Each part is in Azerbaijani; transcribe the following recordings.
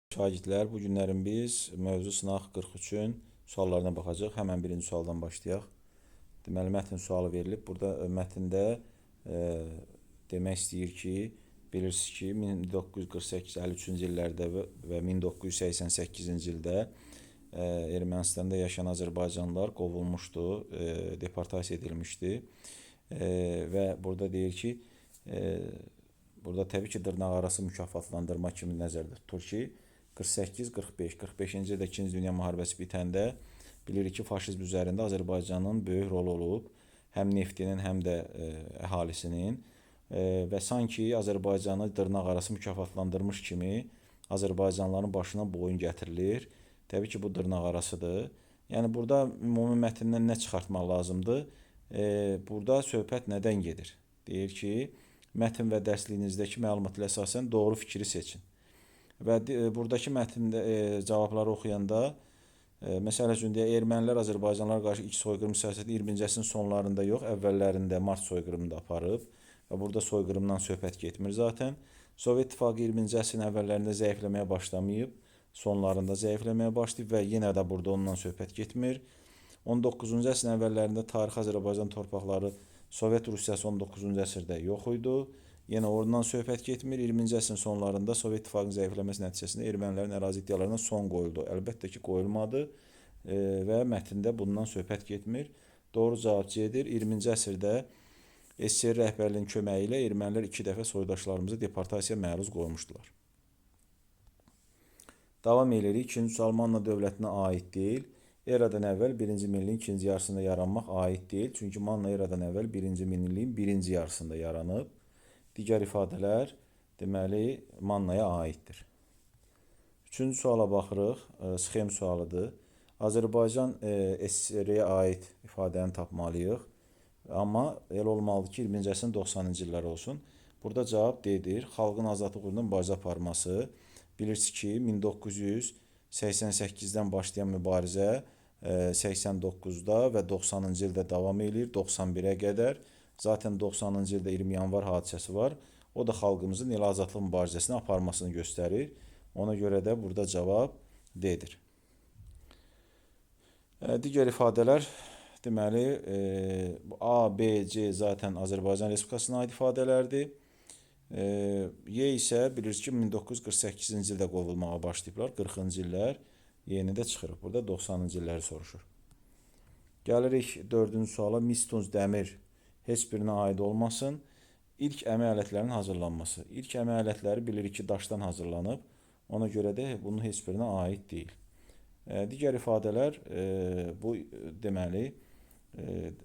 Şagirdlər, bu günlərin biz mövzu sınaq 43-ün suallarına baxacaq. Həmən birinci sualdan başlayaq. Deməli, mətn sualı verilib. Burada mətndə demək istəyir ki, bilirsiniz ki, 1948-53-cü illərdə və 1988-ci ildə Ermənistanda yaşayan Azərbaycanlılar qovulmuşdu, deportasiya edilmişdi. Və burada deyir ki, burada təbii ki, dırnaqarası mükafatlandırma kimi nəzərdə tutur ki, 48-45-ci ildə 2-ci Dünya müharibəsi bitəndə bilirik ki, faşizm üzərində Azərbaycanın böyük rolu olub, həm neftinin, həm də əhalisinin və sanki Azərbaycanı dırnaqarası mükafatlandırmış kimi Azərbaycanlıların başına boyun gətirilir. Təbii ki, bu dırnaqarasıdır. Yəni, burada ümumi mətndən nə çıxartmaq lazımdır? Burada söhbət nədən gedir? Deyir ki, mətn və dərsliyinizdəki məlumatla əsasən doğru fikri seçin. Və buradakı mətndə cavabları oxuyanda, məsəl üçün deyək, ermənilər Azərbaycanlılara qarşı ilk soyqırım siyasəti 20-ci əsrin sonlarında yox, əvvəllərində mart soyqırımında aparıb və burada soyqırımdan söhbət getmir zaten. Sovet İttifaqı 20-ci əsrin əvvəllərində zəifləməyə başlamayıb, sonlarında zəifləməyə başlayıb və yenə də burada ondan söhbət getmir. 19-cu əsrin əvvəllərində tarixi Azərbaycan torpaqları Sovet Rusiyası 19-cu əsrdə yox idi. Yenə oradan söhbət getmir. 20-ci əsrin sonlarında Sovet İttifaqının zəifləməsi nəticəsində ermənilərin ərazi iddialarına son qoyuldu. Əlbəttə ki, qoyulmadı və mətndə bundan söhbət getmir. Doğru cavab C-dir. 20-ci əsrdə SSR rəhbərliyinin köməyi ilə ermənilər 2 dəfə soydaşlarımızı deportasiyaya məruz qoymuşdular. Davam edirik. 2-ci sual Manna dövlətinə aid deyil. Eradan əvvəl 1-ci minilliyin ikinci yarısında yaranmaq aid deyil. Çünki Manna eradan əvvəl 1-ci minilliyin birinci yarısında yaranıb. Digər ifadələr deməli Mannaya aiddir. Üçüncü suala baxırıq. Sxem sualıdır. Azərbaycan SSR-yə aid ifadəni tapmalıyıq. Amma elə olmalıdır ki, 20-ci əsrin 90-cı illər olsun. Burada cavab D-dir. Xalqın azadlıq uğrunda mübarizə aparması. Bilirsiniz ki, 1988-dən başlayan mübarizə 89-da və 90-cı ildə davam edir, 91-ə qədər. Zaten 90-cı ildə 20 yanvar hadisəsi var. O da xalqımızın elə azadlıq mübarizəsini aparmasını göstərir. Ona görə də burada cavab D-dir. Digər ifadələr, deməli, A, B, C zaten Azərbaycan Respublikasına aid ifadələrdir. Y isə bilirsiniz ki, 1948-ci ildə qovulmağa başlayıblar, 40-cı illər. Yeni də çıxırıq. Burada 90-cı illəri soruşur. Gəlirik 4-cü suala. Mis, tunc, dəmir heç birinə aid olmasın. İlk əmək alətlərinin hazırlanması. İlk əmək alətləri bilirik ki, daşdan hazırlanıb. Ona görə də bunun heç birinə aid deyil. Digər ifadələr bu deməli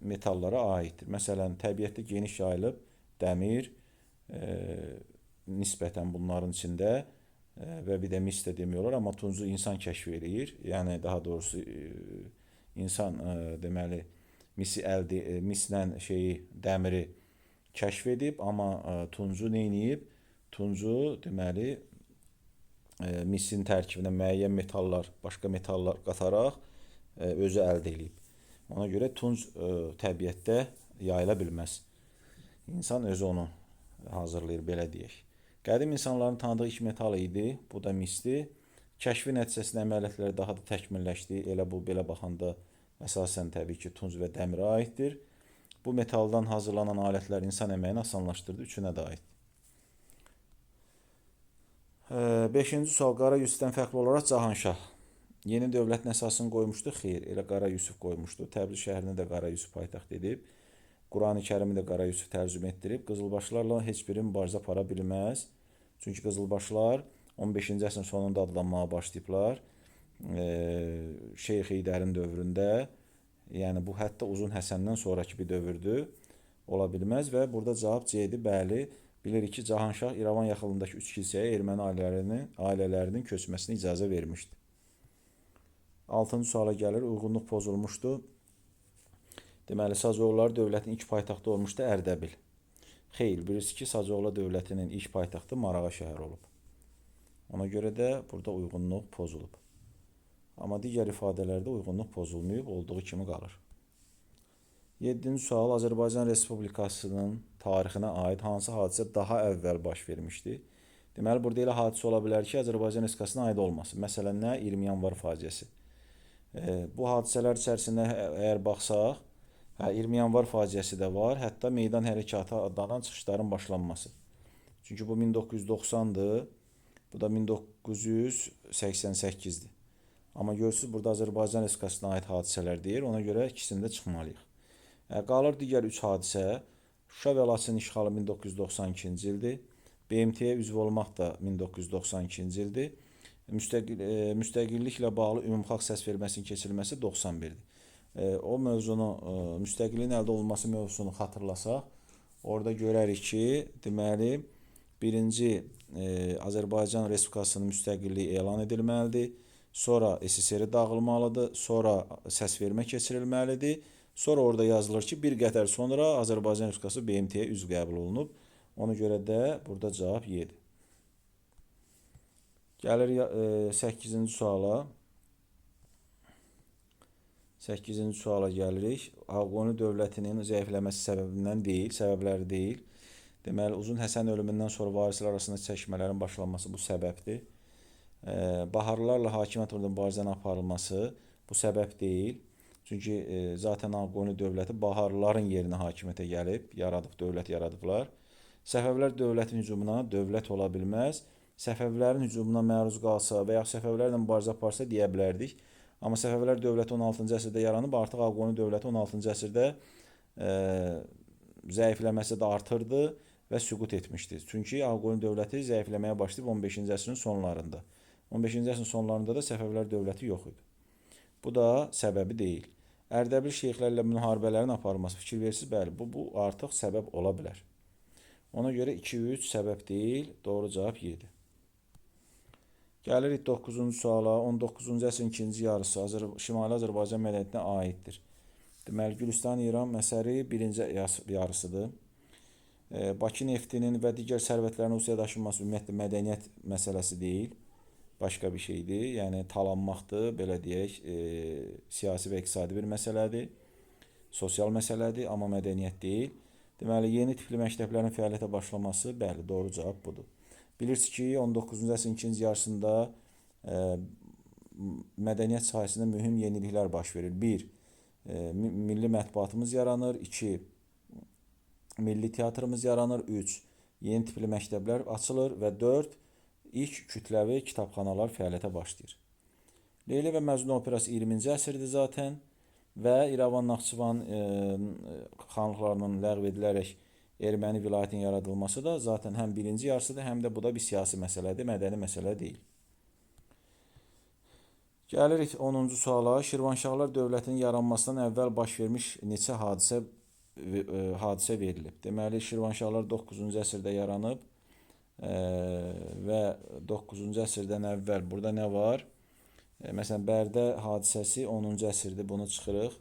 metallara aiddir. Məsələn, təbiətdə geniş yayılıb dəmir, nisbətən bunların içində və bir də mis də demiyorlar, amma tuncu insan kəşf edir. Yəni, daha doğrusu insan deməli mislə dəmiri kəşf edib, amma tuncu neyniyib? Tuncu deməli misin tərkibinə müəyyən metallar, başqa metallar qataraq özü əldə edib. Ona görə tunc təbiətdə yayıla bilməz. İnsan özü onu hazırlayır, belə deyək. Qədim insanların tanıdığı ilk metal idi, bu da misdir. Kəşfi nəticəsində əmək alətləri daha da təkmilləşdi. Elə bu, belə baxanda əsasən təbii ki, tunc və dəmirə aiddir. Bu metaldan hazırlanan alətlər insan əməyini asanlaşdırdı, üçünə də aiddir. 5-ci sual. Qara Yusifdən fərqli olaraq Cahanşah yeni dövlətin əsasını qoymuşdu. Xeyr, elə Qara Yusif qoymuşdu. Təbriz şəhərini də Qara Yusif paytaxt edib. Qurani Kərimi də Qara Yusif tərcümə etdirib. Qızılbaşlarla heç biri mübarizə apara bilməz. Çünki Qızılbaşlar 15-ci əsrin sonunda adlanmağa başlayıblar. Şeyx İdərin dövründə. Yəni, bu hətta Uzun Həsəndən sonraki bir dövrdür. Ola bilməz və burada cavab C-dir. Bəli, bilirik ki, Cahanşah İrəvan yaxınlığındakı 3 kilsəyə erməni ailələrinin köçməsini icazə vermişdi. 6-cı suala gəlir. Uyğunluq pozulmuşdu. Deməli, Sacıoğulları dövlətinin ilk paytaxtı olmuşdu Ərdəbil. Xeyr, bilirsiniz ki, Sacıoğulları dövlətinin ilk paytaxtı Marağa şəhəri olub. Ona görə də burada uyğunluq pozulub. Amma digər ifadələrdə uyğunluq pozulmayıb, olduğu kimi qalır. 7-ci sual. Azərbaycan Respublikasının tarixinə aid hansı hadisə daha əvvəl baş vermişdi? Deməli, burada elə hadisə ola bilər ki, Azərbaycan Respublikasına aid olmasın. Məsələn, nə? 20 yanvar faciəsi. Bu hadisələr içərisində əgər baxsaq, 20 yanvar faciəsi də var, hətta meydan hərəkatı adlanan çıxışların başlanması. Çünki bu 1990-dır, bu da 1988-dir. Amma görürsünüz, burada Azərbaycan Respublikasına aid hadisələr deyir, ona görə ikisini də çıxmalıyıq. Qalır digər 3 hadisə. Şuşa və Laçın işğalı 1992-ci ildir. BMT-yə üzv olmaq da 1992-ci ildir. Müstəqilliklə bağlı ümumxalq səsverməsinin keçirilməsi 91-dir. O mövzunu, müstəqilliyin əldə olunması mövzusunu xatırlasaq, orada görərik ki, deməli, birinci Azərbaycan Respublikasının müstəqilliyi elan edilməlidir, sonra SSR dağılmalıdır, sonra səsvermə keçirilməlidir, sonra orada yazılır ki, bir qədər sonra Azərbaycan Respublikası BMT-yə üzv qəbul olunub. Ona görə də burada cavab Y-dir. Gəlir 8-ci suala. 8-ci suala gəlirik. Ağqoni dövlətinin zəifləməsi səbəbləri deyil. Deməli, Uzun Həsən ölümündən sonra varislər arasında çəkişmələrin başlanması bu səbəbdir. Baharlılarla hakimiyyət mübarizənin aparılması bu səbəb deyil. Çünki zaten Ağqoni dövləti Baharlıların yerinə hakimiyyətə gəlib, dövlət yaradıblar. Səfəvilər dövlətin hücumuna dövlət ola bilməz. Səfəvlərin hücumuna məruz qalsa və ya Səfəvlərlə mübarizə aparsa deyə bilərdik. Amma Səfəvilər dövləti 16-cı əsrdə yaranıb, artıq Ağqoni dövləti 16-cı əsrdə zəifləməsi də artırdı və süqut etmişdir. Çünki Ağqoni dövləti zəifləməyə başlayıb 15-ci əsrin sonlarında. 15-ci əsrin sonlarında da Səfəvilər dövləti yox idi. Bu da səbəbi deyil. Ərdəbil şeyxlərlə müharibələrin aparılması fikir versiniz, bəli, bu artıq səbəb ola bilər. Ona görə 2-3 səbəb deyil, doğru cavab Y-dir. Gəlirik 9-cu suala. 19-cu əsrin ikinci yarısı Şimali Azərbaycan mədəniyyətinə aiddir. Deməli, Gülüstan-İran məsəri birinci yarısıdır. Bakı neftinin və digər sərvətlərin Rusiyaya daşınması ümumiyyətlə mədəniyyət məsələsi deyil, başqa bir şeydir. Yəni, talanmaqdır, belə deyək, siyasi və iqtisadi bir məsələdir, sosial məsələdir, amma mədəniyyət deyil. Deməli, yeni tipli məktəblərin fəaliyyətə başlaması, bəli, doğru cavab budur. Bilirsiniz ki, 19-cu əsrin ikinci yarısında mədəniyyət sahəsində mühüm yeniliklər baş verir. 1. Milli mətbuatımız yaranır. 2. Milli teatrımız yaranır. 3. Yeni tipli məktəblər açılır. Və 4. İlk kütləvi kitabxanalar fəaliyyətə başlayır. Leyli və Məcnun operası 20-ci əsrdir zaten və İrəvan-Naxçıvan xanlıqlarının ləğv edilərək erməni vilayətinin yaradılması da zaten həm birinci yarısıdır, həm də bu da bir siyasi məsələdir, mədəni məsələ deyil. Gəlirik 10-cu suala. Şirvanşahlar dövlətinin yaranmasından əvvəl baş vermiş neçə hadisə verilib. Deməli, Şirvanşahlar 9-cu əsrdə yaranıb və 9-cu əsrdən əvvəl burada nə var? Məsələn, Bərdə hadisəsi 10-cu əsrdir, bunu çıxırıq.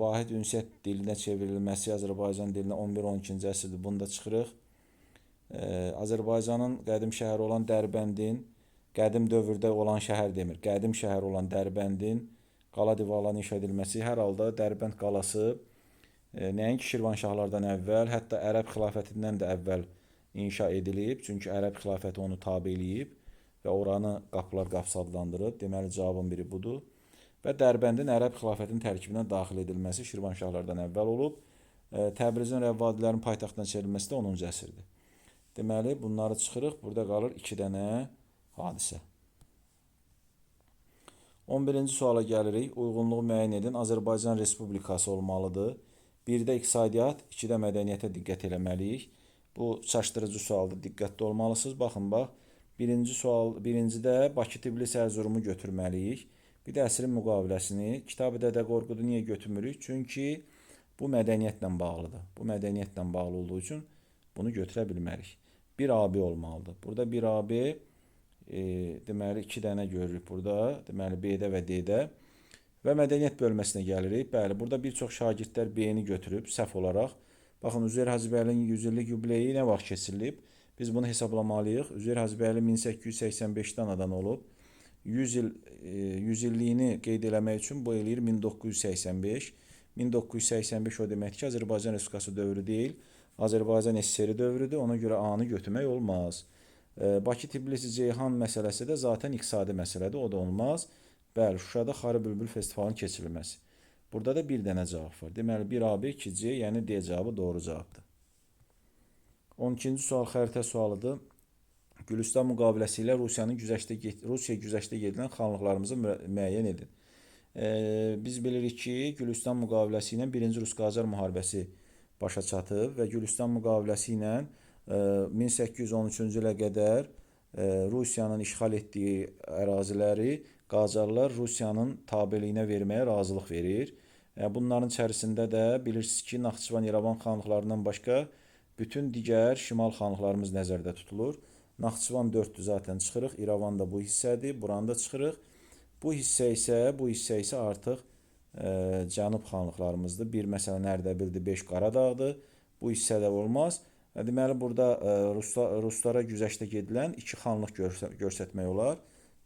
Vahid ünsiyyət dilinə çevrilməsi Azərbaycan dilinə 11-12-ci əsrdir, bunu da çıxırıq. Azərbaycanın qədim şəhəri olan Dərbəndin, qədim dövrdə olan şəhər demir, qədim şəhər olan Dərbəndin qala divarlarının inşa edilməsi, hər halda Dərbənd qalası nəinki Şirvanşahlardan əvvəl, hətta Ərəb xilafətindən də əvvəl inşa edilib. Çünki Ərəb xilafəti onu tabe eləyib və oranı Qapılar qapısı adlandırıb. Deməli, cavabın biri budur. Və Dərbəndin Ərəb xilafətinin tərkibinə daxil edilməsi Şirvanşahlardan əvvəl olub. Təbrizin Rəvvadilərin paytaxtına çevrilməsi də 10-cu əsrdir. Deməli, bunları çıxırıq. Burada qalır 2 dənə hadisə. 11-ci suala gəlirik. Uyğunluğu müəyyən edin. Azərbaycan Respublikası olmalıdır. 1-də iqtisadiyyat, 2-də mədəniyyətə diqqət eləməliyik. Bu çaşdırıcı sualdır, diqqətli olmalısınız. Baxın, bax. Birincidə Bakı Tbilisi Ərzurumu götürməliyik. Bir də əsrin müqaviləsini. Kitab-ı Dədə Qorqudu niyə götürmürük? Çünki bu mədəniyyətlə bağlıdır. Bu mədəniyyətlə bağlı olduğu üçün bunu götürə bilmərik. Bir AB olmalıdır. Burada bir AB, deməli 2 dənə görürük burada. Deməli B-də və D-də. Və mədəniyyət bölməsinə gəlirik. Bəli, burada bir çox şagirdlər B-ni götürüb səhv olaraq. Baxın, Üzeyir Hacıbəylinin 100 illik yubileyi nə vaxt keçirilib? Biz bunu hesablamalıyıq. Üzeyir Hacıbəyli 1885-də anadan olub. 100 illiyini qeyd eləmək üçün bu eləyir 1985. 1985 o deməkdir ki, Azərbaycan Respublikası dövrü deyil, Azərbaycan SSR dövrüdür. Ona görə A-nı götürmək olmaz. Bakı-Tbilisi-Ceyhan məsələsi də zaten iqtisadi məsələdir, o da olmaz. Bəli, Şuşada Xarı Bülbül festivalının keçirilməsi. Burada da bir dənə cavab var. Deməli, 1A, 2C, yəni D cavabı doğru cavabdır. 12-ci sual xəritə sualıdır. Gülüstan müqaviləsi ilə Rusiya güzəştə gedilən xanlıqlarımızı müəyyən edin. Biz bilirik ki, Gülüstan müqaviləsi ilə 1-ci Rus-Qacar müharibəsi başa çatıb və Gülüstan müqaviləsi ilə 1813-cü ilə qədər Rusiyanın işğal etdiyi əraziləri Qacarlar Rusiyanın tabeliyinə verməyə razılıq verir. Bunların içərisində də bilirsiniz ki, Naxçıvan, İrəvan xanlıqlarından başqa bütün digər şimal xanlıqlarımız nəzərdə tutulur. Naxçıvan 4-dür zaten çıxırıq, İrəvan da bu hissədir, buranı da çıxırıq. Bu hissə isə artıq cənub xanlıqlarımızdır. Bir məsələn Ərdəbildir, 5 Qaradağdır. Bu hissədə olmaz. Deməli, burada Ruslara güzəştə gedilən 2 xanlıq göstərmək olar.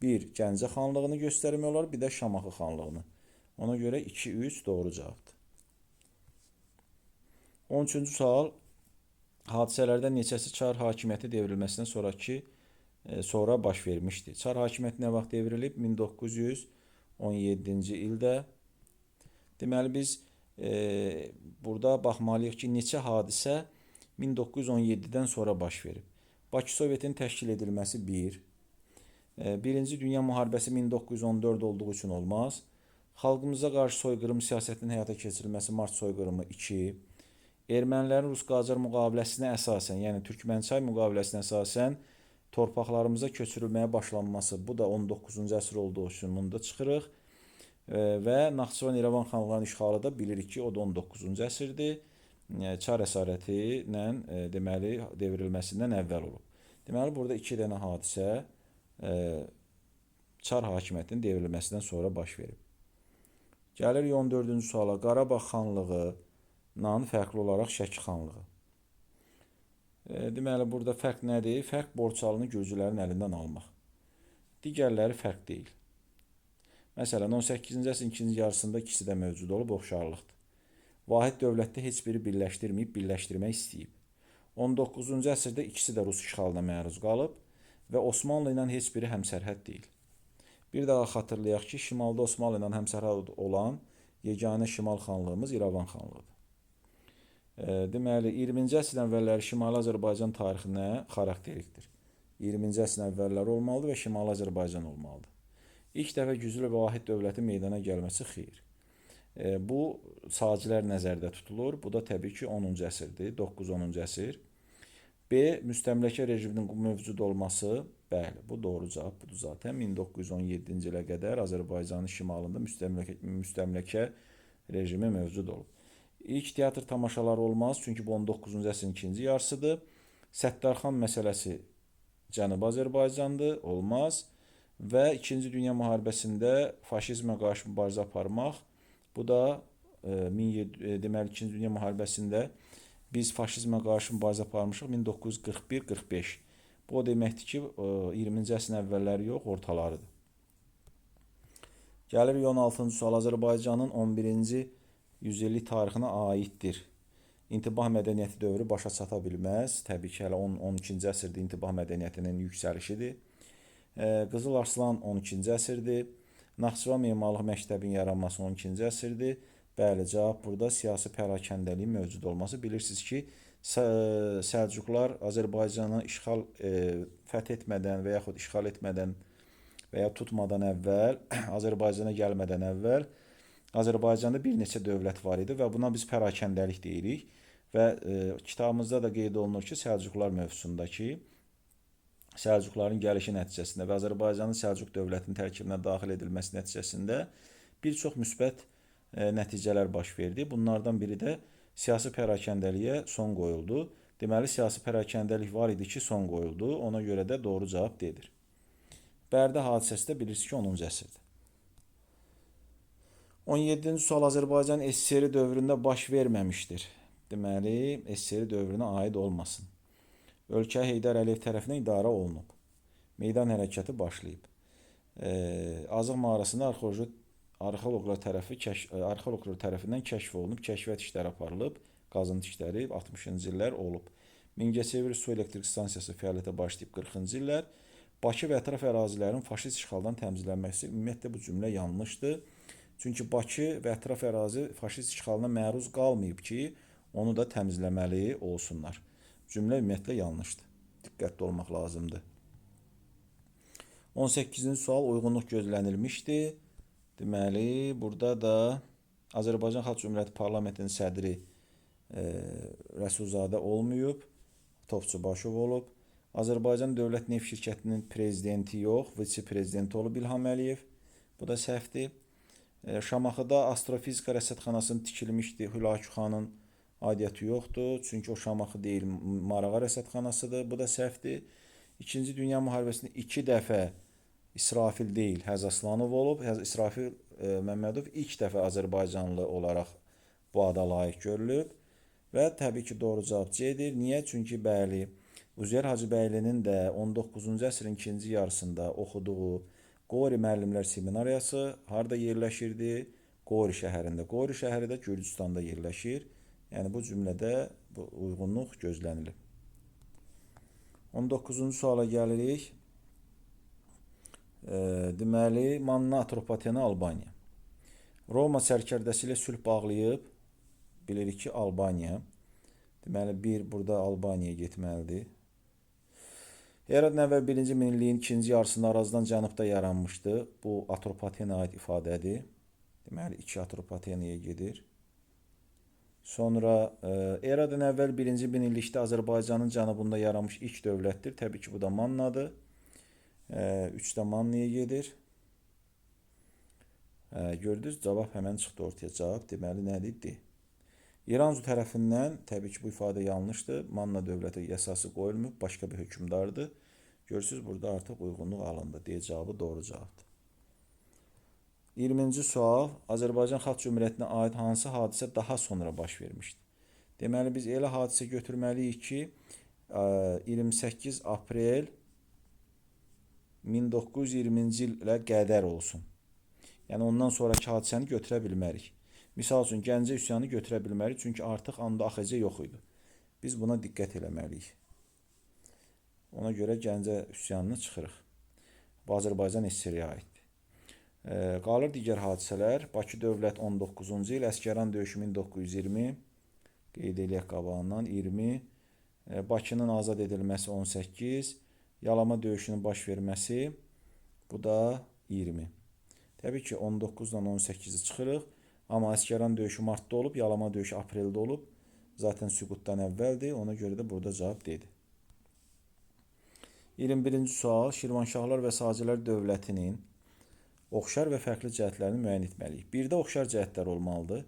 Bir, Gəncə xanlığını göstərmək olar, bir də Şamaxı xanlığını. Ona görə 2-3 doğru cavabdır. 13-cü sual. Hadisələrdən neçəsi Çar hakimiyyəti devrilməsindən sonra baş vermişdir. Çar hakimiyyəti nə vaxt devrilib? 1917-ci ildə. Deməli, biz burada baxmalıyıq ki, neçə hadisə 1917-dən sonra baş verib. Bakı Sovetinin təşkil edilməsi 1. Birinci Dünya müharibəsi 1914 olduğu üçün olmaz. Xalqımıza qarşı soyqırım siyasətinin həyata keçirilməsi mart soyqırımı 2. Ermənilərin Rus-Qacar müqaviləsinə əsasən, yəni Türkmənçay müqaviləsinə əsasən torpaqlarımıza köçürülməyə başlanması, bu da 19-cu əsr olduğu üçün bunu da çıxırıq. Və Naxçıvan İrəvan xanlıqlarının işğalı da bilirik ki, o da 19-cu əsrdir. Çar əsarəti ilə deməli devrilməsindən əvvəl olub. Deməli, burada 2 dənə hadisə Çar hakimiyyətinin devrilməsindən sonra baş verib. Gəlir 14-cü suala. Qarabağ xanlığından fərqli olaraq Şəki xanlığı. Deməli, burada fərq nədir? Fərq Borçalını gürcülərin əlindən almaq. Digərləri fərq deyil. Məsələn, 18-ci əsrin ikinci yarısında ikisi də mövcud olub, oxşarlıqdır. Vahid dövlətdə heç biri birləşdirməyib, birləşdirmək istəyib. 19-cu əsrdə ikisi də Rus işğalına məruz qalıb və Osmanlı ilə heç biri həmsərhəd deyil. Bir daha xatırlayaq ki, şimalda Osmanlı ilə həmsərhəd olan yeganə şimal xanlığımız İrəvan xanlığıdır. Deməli, 20-ci əsrin əvvəlləri Şimali Azərbaycan tarixinə xarakterikdir. 20-ci əsrin əvvəlləri olmalıdır və Şimali Azərbaycan olmalıdır. İlk dəfə güclü və vahid dövlətin meydana gəlməsi xeyir. Bu sacilər nəzərdə tutulur. Bu da təbii ki 10-cu əsrdir, 9-10-cu əsr. B. Müstəmləkə rejiminin mövcud olması. Bəli, bu doğru cavab budur zaten. 1917-ci ilə qədər Azərbaycanın şimalında müstəmləkə rejimi mövcud olub. İlk teatr tamaşaları olmaz, çünki bu 19-cu əsrin ikinci yarısıdır. Səttarxan məsələsi Cənubi Azərbaycandır, olmaz. Və 2-ci Dünya müharibəsində faşizmə qarşı mübarizə aparmaq. Bu da deməli 2-ci Dünya müharibəsində biz faşizmə qarşı mübarizə aparmışıq 1941-45. Bu o deməkdir ki, 20-ci əsrin əvvəlləri yox, ortalarıdır. Gəlir 16-cı sual. Azərbaycanın 11-ci yüzillik tarixinə aiddir. İntibah mədəniyyəti dövrü başa çata bilməz. Təbii ki, hələ 12-ci əsrdə intibah mədəniyyətinin yüksəlişidir. Qızıl Arslan 12-ci əsrdir. Naxçıvan Memarlıq Məktəbinin yaranması 12-ci əsrdir. Bəli, cavab burada siyasi pərakəndəliyin mövcud olması. Bilirsiniz ki, Səlcuqlar Azərbaycanı fəth etmədən və yaxud işğal etmədən və ya tutmadan əvvəl, Azərbaycana gəlmədən əvvəl Azərbaycanda bir neçə dövlət var idi və buna biz pərakəndəlik deyirik. Və kitabımızda da qeyd olunur ki, Səlcuqlar mövzusundakı Səlcuqların gəlişi nəticəsində və Azərbaycanın Səlcuq dövlətinin tərkibinə daxil edilməsi nəticəsində bir çox müsbət nəticələr baş verdi. Bunlardan biri də siyasi pərakəndəliyə son qoyuldu. Deməli, siyasi pərakəndəlik var idi ki, son qoyuldu. Ona görə də doğru cavab D-dir. Bərdə hadisəsi də bilirsiniz ki, 10-cu əsrdir. 17-ci sual. Azərbaycan SSR dövründə baş verməmişdir. Deməli, SSR dövrünə aid olmasın. Ölkə Heydər Əliyev tərəfindən idarə olunub. Meydan hərəkatı başlayıb. Azıq mağarasında arxeoloqlar tərəfindən kəşf olunub, kəşfiyyat işləri aparılıb, qazıntı işləri 60-cı illər olub. Mingəçevir su elektrik stansiyası fəaliyyətə başlayıb 40-cı illər. Bakı və ətraf ərazilərin faşist işğaldan təmizlənməsi, ümumiyyətlə bu cümlə yanlışdır. Çünki Bakı və ətraf ərazi faşist işğalına məruz qalmayıb ki, onu da təmizləməli olsunlar. Cümlə ümumiyyətlə yanlışdır. Diqqətli olmaq lazımdır. 18-ci sual uyğunluq gözlənilmişdi. Deməli, burada da Azərbaycan Xalq Cümhuriyyəti Parlamentinin sədri Rəsulzadə olmayıb, Topçubaşov olub. Azərbaycan Dövlət Neft Şirkətinin prezidenti yox, vitse-prezidenti olub İlham Əliyev. Bu da səhvdir. Şamaxıda astrofizika rəsədxanasının tikilmişdi. Hülakü xanın aidiyyəti yoxdur. Çünki o Şamaxı deyil, Marağa rəsədxanasıdır. Bu da səhvdir. İkinci Dünya Müharibəsində 2 dəfə İsrafil deyil, Həzaslanov olub. İsrafil Məmmədov ilk dəfə Azərbaycanlı olaraq bu ada layiq görülüb. Və təbii ki, doğru cavab C-dir. Niyə? Çünki bəli, Üzeyir Hacıbəylinin də 19-cu əsrin ikinci yarısında oxuduğu Qori müəllimlər seminariyası harada yerləşirdi? Qori şəhərində. Qori şəhəri də Gürcüstanda yerləşir. Yəni bu cümlədə bu uyğunluq gözlənilir. 19-cu suala gəlirik. Deməli, Manna Atropatena Albaniya. Roma sərkərdəsi ilə sülh bağlayıb, bilirik ki, Albaniya. Deməli, burada Albaniyaya getməlidir. Eradan əvvəl 1-ci minilliyin ikinci yarısında Arazdan cənubda yaranmışdı. Bu Atropatenaya aid ifadədir. Deməli, 2 Atropatenaya gedir. Sonra Eradan əvvəl 1-ci minillikdə Azərbaycanın cənubunda yaranmış ilk dövlətdir. Təbii ki, bu da Mannadır. 3 də Mannaya gedir. Gördünüz, cavab həmən çıxdı ortaya. Cavab deməli nədir? D. İranzu tərəfindən, təbii ki, bu ifadə yanlışdır. Manna dövləti əsası qoyulmuyub, başqa bir hökmdardır. Görürsünüz, burada artıq uyğunluq alındı. D cavabı doğru cavabdır. 20-ci sual. Azərbaycan Xalq Cümhuriyyətinə aid hansı hadisə daha sonra baş vermişdir? Deməli, biz elə hadisə götürməliyik ki, 28 aprel 1920-ci ilə qədər olsun. Yəni, ondan sonraki hadisəni götürə bilmərik. Misal üçün, Gəncə üsyanı götürə bilmərik, çünki artıq anda AXC yox idi. Biz buna diqqət eləməliyik. Ona görə Gəncə üsyanını çıxırıq. Bu Azərbaycan SSR-yə aiddir. Qalır digər hadisələr. Bakı dövlət 19-cu il, Əsgəran döyüşü 1920, qeyd eləyək qabağından 20, Bakının azad edilməsi 18, Yalama döyüşünün baş verməsi, bu da 20. Təbii ki, 19-dan 18-i çıxırıq. Amma Əsgəran döyüşü martda olub, Yalama döyüşü apreldə olub. Zaten süqutdan əvvəldir. Ona görə də burada cavab D-dir. 21-ci sual. Şirvanşahlar və Sacilər dövlətinin oxşar və fərqli cəhətlərini müəyyən etməliyik. Birdə oxşar cəhətlər olmalıdır.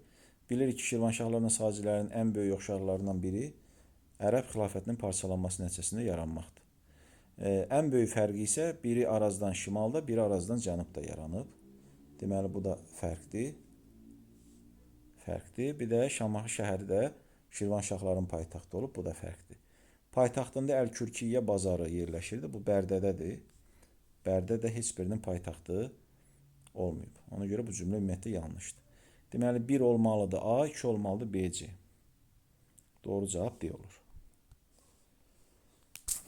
Bilirik ki, Şirvanşahlarla Sacirlərin ən böyük oxşarlarından biri Ərəb xilafətinin parçalanması nəticəsində yaranmaqdır. Ən böyük fərqi isə biri Arazdan şimalda, biri Arazdan cənubda yaranıb. Deməli, bu da fərqdir. Bir də Şamaxı şəhəri də Şirvanşahların paytaxtı olub, bu da fərqdir. Paytaxtında Əl-Kürkiyyə bazarı yerləşirdi, bu Bərdədədir. Bərdədə heç birinin paytaxtı olmayıb. Ona görə bu cümlə ümumiyyətlə yanlışdır. Deməli, 1 olmalıdır A, 2 olmalıdır B, C. Doğru cavab D olur.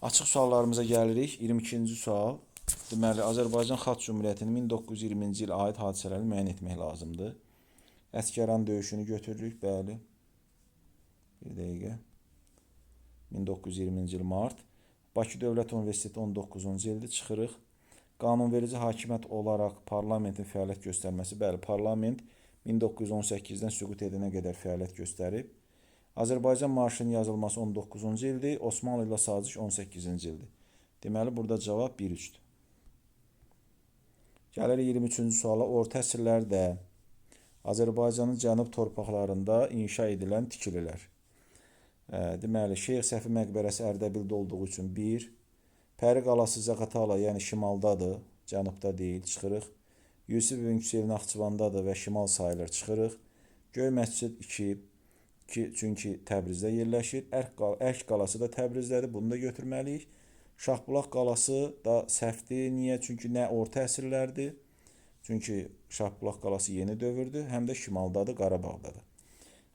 Açıq suallarımıza gəlirik. 22-ci sual. Deməli, Azərbaycan Xalq Cümhuriyyətinin 1920-ci il aid hadisələrini müəyyən etmək lazımdır. Əsgəran döyüşünü götürürük, bəli. Bir dəqiqə. 1920-ci il mart. Bakı Dövlət Universiteti 19-cu ildir, çıxırıq. Qanunverici hakimiyyət olaraq parlamentin fəaliyyət göstərməsi, bəli, parlament 1918-dən süqut edənə qədər fəaliyyət göstərib. Azərbaycan marşının yazılması 19-cu ildir, Osmanlı ilə saziş 18-ci ildir. Deməli, burada cavab 1-3-dür. Gəlirik 23-cü suala. Orta əsrlərdə Azərbaycanın cənub torpaqlarında inşa edilən tikililər. Deməli, Şeyx Səfi məqbərəsi Ərdəbildə olduğu üçün 1, Pəri qalası Zaqatala, yəni şimaldadır, cənubda deyil, çıxırıq. Yusif ibn Küseyl Naxçıvandadır və şimal sayılır, çıxırıq. Göy məscid 2, çünki Təbrizdə yerləşir. Ərk qalası da Təbrizdədir, bunu da götürməliyik. Şahbulaq qalası da səhvdir. Niyə? Çünki nə orta əsrlərdir. Çünki Şahbulaq qalası yeni dövrdür, həm də şimaldadır, Qarabağdadır.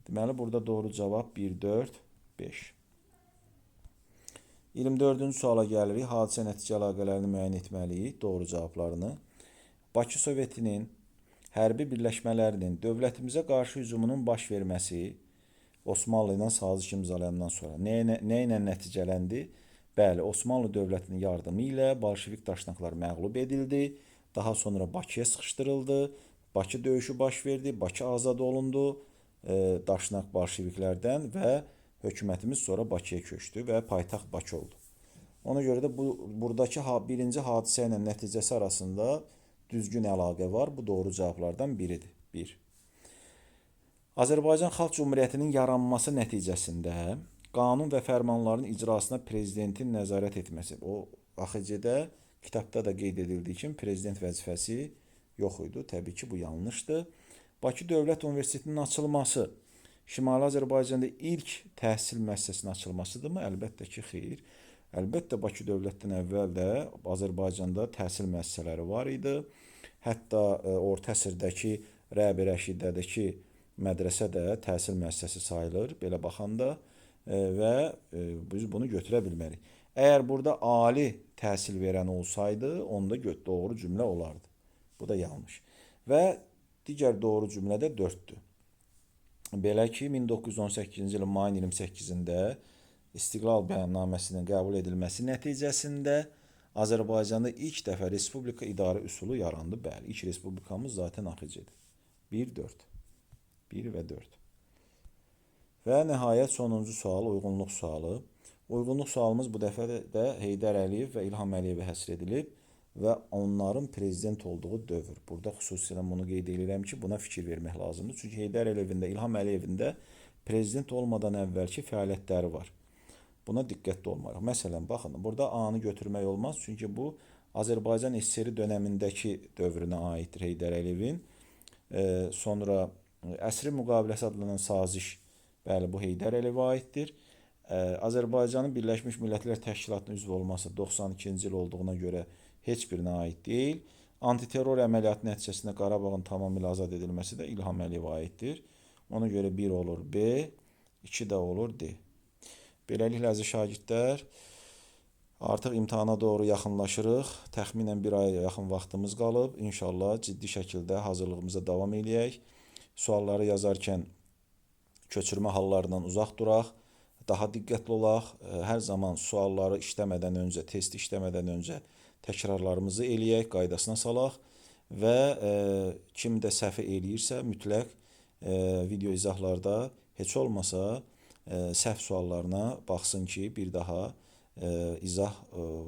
Deməli, burada doğru cavab 1, 4, 5. 24-cü suala gəlirik. Hadisə nəticə əlaqələrini müəyyən etməliyik. Doğru cavablarını. Bakı Sovetinin hərbi birləşmələrinin dövlətimizə qarşı hücumunun baş verməsi Osmanlı ilə saziş imzalayandan sonra nə ilə nəticələndi? Bəli, Osmanlı dövlətinin yardımı ilə bolşevik daşnaqlar məğlub edildi. Daha sonra Bakıya sıxışdırıldı. Bakı döyüşü baş verdi. Bakı azad olundu daşnaq bolşeviklərdən və hökumətimiz sonra Bakıya köçdü və paytaxt Bakı oldu. Ona görə də buradakı birinci hadisə ilə nəticəsi arasında düzgün əlaqə var. Bu doğru cavablardan biridir. 1. Azərbaycan Xalq Cümhuriyyətinin yaranması nəticəsində qanun və fərmanların icrasına prezidentin nəzarət etməsi. O AXC-də, kitabda da qeyd edildiyi kimi prezident vəzifəsi yox idi. Təbii ki, bu yanlışdır. Bakı Dövlət Universitetinin açılması Şimali Azərbaycanda ilk təhsil müəssisəsinin açılmasıdırmı? Əlbəttə ki, xeyr. Əlbəttə Bakı dövlətdən əvvəl də Azərbaycanda təhsil müəssisələri var idi. Hətta orta əsrdəki Rəbi Rəşidədəki mədrəsə də təhsil müəssisəsi sayılır, belə baxanda və biz bunu götürə bilmərik. Əgər burada ali təhsil verən olsaydı, onda doğru cümlə olardı. Bu da yanlış. Və digər doğru cümlə də 4-dür. Belə ki, 1918-ci ilin mayın 28-də İstiqlal Bəyannaməsinin qəbul edilməsi nəticəsində Azərbaycanda ilk dəfə respublika idarə üsulu yarandı. Bəli, ilk respublikamız zaten AXC-dir. 1-4. 1 və 4. Və nəhayət sonuncu sual, uyğunluq sualı. Uyğunluq sualımız bu dəfə də Heydər Əliyev və İlham Əliyevə həsr edilib və onların prezident olduğu dövr. Burada xüsusilə bunu qeyd edirəm ki, buna fikir vermək lazımdır. Çünki Heydər Əliyevin də, İlham Əliyevin də prezident olmadan əvvəlki fəaliyyətləri var. Buna diqqətli olmalıyıq. Məsələn, baxın, burada A-nı götürmək olmaz. Çünki bu Azərbaycan SSR dönəmindəki dövrünə aiddir Heydər Əliyevin. Sonra əsri müqaviləsi adlanan saziş, bəli, bu Heydər Əliyevə aiddir. Azərbaycanın Birləşmiş Millətlər Təşkilatının üzv olması 92-ci il olduğuna görə heç birinə aid deyil. Antiterror əməliyyatı nəticəsində Qarabağın tamamilə azad edilməsi də İlham Əliyevə aiddir. Ona görə 1 olur B, 2 də olur D. Beləliklə, əziz şagirdlər, artıq imtahana doğru yaxınlaşırıq. Təxminən 1 aya yaxın vaxtımız qalıb. İnşallah ciddi şəkildə hazırlığımıza davam eləyək. Sualları yazarkən köçürmə hallarından uzaq duraq. Daha diqqətli olaq. Hər zaman sualları işləmədən öncə, testi işləmədən öncə təkrarlarımızı eləyək, qaydasına salaq və kim də səhv eləyirsə mütləq video izahlarda heç olmasa səhv suallarına baxsın ki, bir daha izah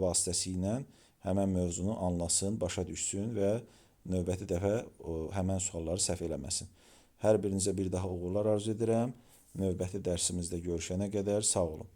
vasitəsilə həmən mövzunu anlasın, başa düşsün və növbəti dəfə həmən sualları səhv eləməsin. Hər birinizə bir daha uğurlar arzu edirəm. Növbəti dərsimizdə görüşənə qədər sağ olun.